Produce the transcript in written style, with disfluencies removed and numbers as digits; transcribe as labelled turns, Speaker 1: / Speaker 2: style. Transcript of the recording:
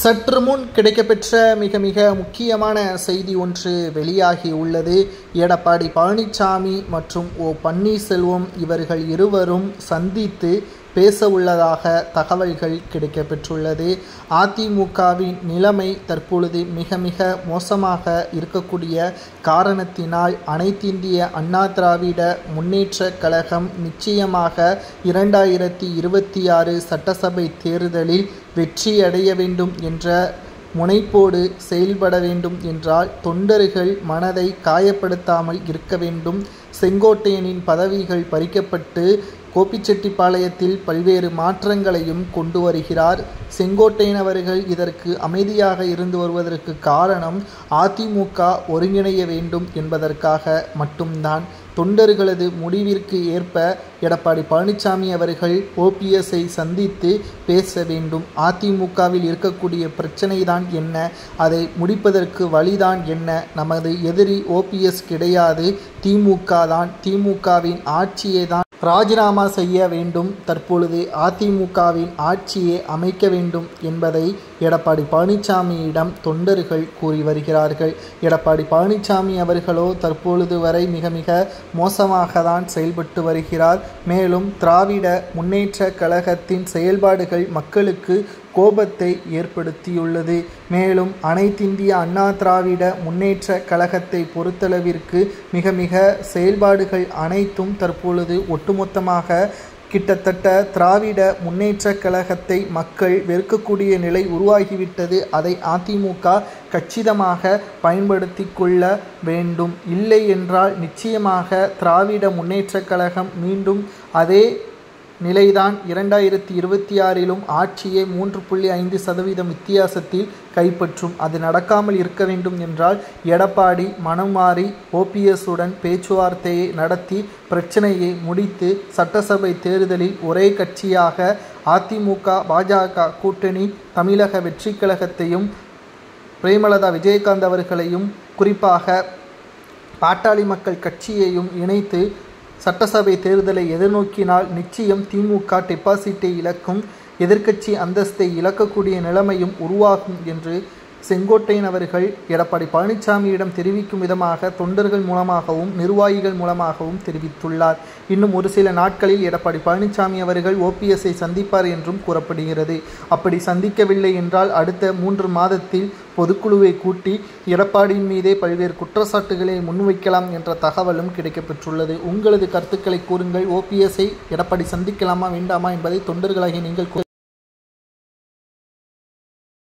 Speaker 1: சற்று முன் கிடைக்கப்பெற்ற மிக மிக முக்கியமான செய்தி ஒன்று வெளியாகி உள்ளது. எடப்பாடி பழனிசாமி மற்றும் பன்னீர்செல்வம் இவர்கள் இருவரும் சந்தித்து பேச உள்ளதாக தகவல்கள் கிடைக்கப்பெற்றுள்ளது. அதிமுகவின் நிலைமை தற்பொழுது மிக மிக மோசமாக இருக்கக்கூடிய காரணத்தினால் அனைத்திந்திய அண்ணா திராவிட முன்னேற்ற கழகம் நிச்சயமாக 2026 சட்டசபை தேர்தலில் வெற்றியடைய வேண்டும் என்ற முனைப்போடு செயல்பட வேண்டும் என்றால் தொண்டர்கள் மனதை காயப்படுத்தாமல் இருக்க வேண்டும். செங்கோட்டையனின் பதவிகள் பறிக்கப்பட்டு கோபிச்செட்டிப்பாளையத்தில் பல்வேறு மாற்றங்களையும் கொண்டு வருகிறார். செங்கோட்டையன் அவர்கள் இதற்கு அமைதியாக இருந்து வருவதற்கு காரணம் அதிமுக ஒருங்கிணைய வேண்டும் என்பதற்காக மட்டும்தான். தொண்டர்களது முடிவிற்கு ஏற்ப எடப்பாடி பழனிசாமி அவர்கள் ஓபிஎஸ்ஐ சந்தித்து பேச வேண்டும். அதிமுகவில் இருக்கக்கூடிய பிரச்சனை தான் என்ன, அதை முடிப்பதற்கு வழிதான் என்ன? நமது எதிரி ஓபிஎஸ் கிடையாது, திமுக தான். திமுகவின் ஆட்சியை தான் ராஜினாமா செய்ய வேண்டும். தற்பொழுது அதிமுகவின் ஆட்சியை அமைக்க வேண்டும் என்பதை எடப்பாடி பழனிசாமியிடம் தொண்டர்கள் கூறி வருகிறார்கள். எடப்பாடி பழனிசாமி அவர்களோ தற்பொழுது வரை மிக மிக மோசமாக தான் செயல்பட்டு வருகிறார். மேலும் திராவிட முன்னேற்ற கழகத்தின் செயல்பாடுகள் மக்களுக்கு கோபத்தை ஏற்படுத்தியுள்ளது. மேலும் அனைத்திந்திய அண்ணா திராவிட முன்னேற்ற கழகத்தை பொறுத்தளவிற்கு மிக மிக செயல்பாடுகள் அனைத்தும் தற்பொழுது ஒட்டுமொத்தமாக கிட்டத்தட்ட திராவிட முன்னேற்ற கழகத்தை மக்கள் வெறுக்கக்கூடிய நிலை உருவாகிவிட்டது. அதை அதிமுக கச்சிதமாக பயன்படுத்தி கொள்ள வேண்டும். இல்லை என்றால் நிச்சயமாக திராவிட முன்னேற்ற கழகம் மீண்டும் அதே நிலைதான் 2026 ஆட்சியை 3.5% வித்தியாசத்தில் கைப்பற்றும். அது நடக்காமல் இருக்க வேண்டும் என்றால் எடப்பாடி மனம் மாறி ஓபிஎஸ்ஸுடன் பேச்சுவார்த்தையை நடத்தி பிரச்சனையை முடித்து சட்டசபை தேர்தலில் ஒரே கட்சியாக அதிமுக பாஜக கூட்டணி தமிழக வெற்றி கழகத்தையும் பிரேமலதா விஜயகாந்த் அவர்களையும் குறிப்பாக பாட்டாளி மக்கள் கட்சியையும் இணைத்து சட்டசபை தேர்தலை எதிர்நோக்கினால் நிச்சயம் திமுக டெபாசிட்டை இழக்கும், எதிர்க்கட்சி அந்தஸ்தை இழக்கக்கூடிய நிலைமையும் உருவாகும் என்று செங்கோட்டையன் அவர்கள் எடப்பாடி பழனிசாமியிடம் தெரிவிக்கும் விதமாக தொண்டர்கள் மூலமாகவும் நிர்வாகிகள் மூலமாகவும் தெரிவித்துள்ளார். இன்னும் ஒரு சில நாட்களில் எடப்பாடி பழனிசாமி அவர்கள் ஓபிஎஸ்ஐ சந்திப்பார் என்றும் கூறப்படுகிறது. அப்படி சந்திக்கவில்லை என்றால் அடுத்த 3 மாதத்தில் பொதுக்குழுவை கூட்டி எடப்பாடியின் மீதே பல்வேறு குற்றச்சாட்டுகளை முன்வைக்கலாம் என்ற தகவலும் கிடைக்கப்பெற்றுள்ளது. உங்களது கருத்துக்களை கூறுங்கள். ஓபிஎஸ்ஐ எடப்பாடி சந்திக்கலாமா வேண்டாமா என்பதை தொண்டர்களாகிய நீங்கள்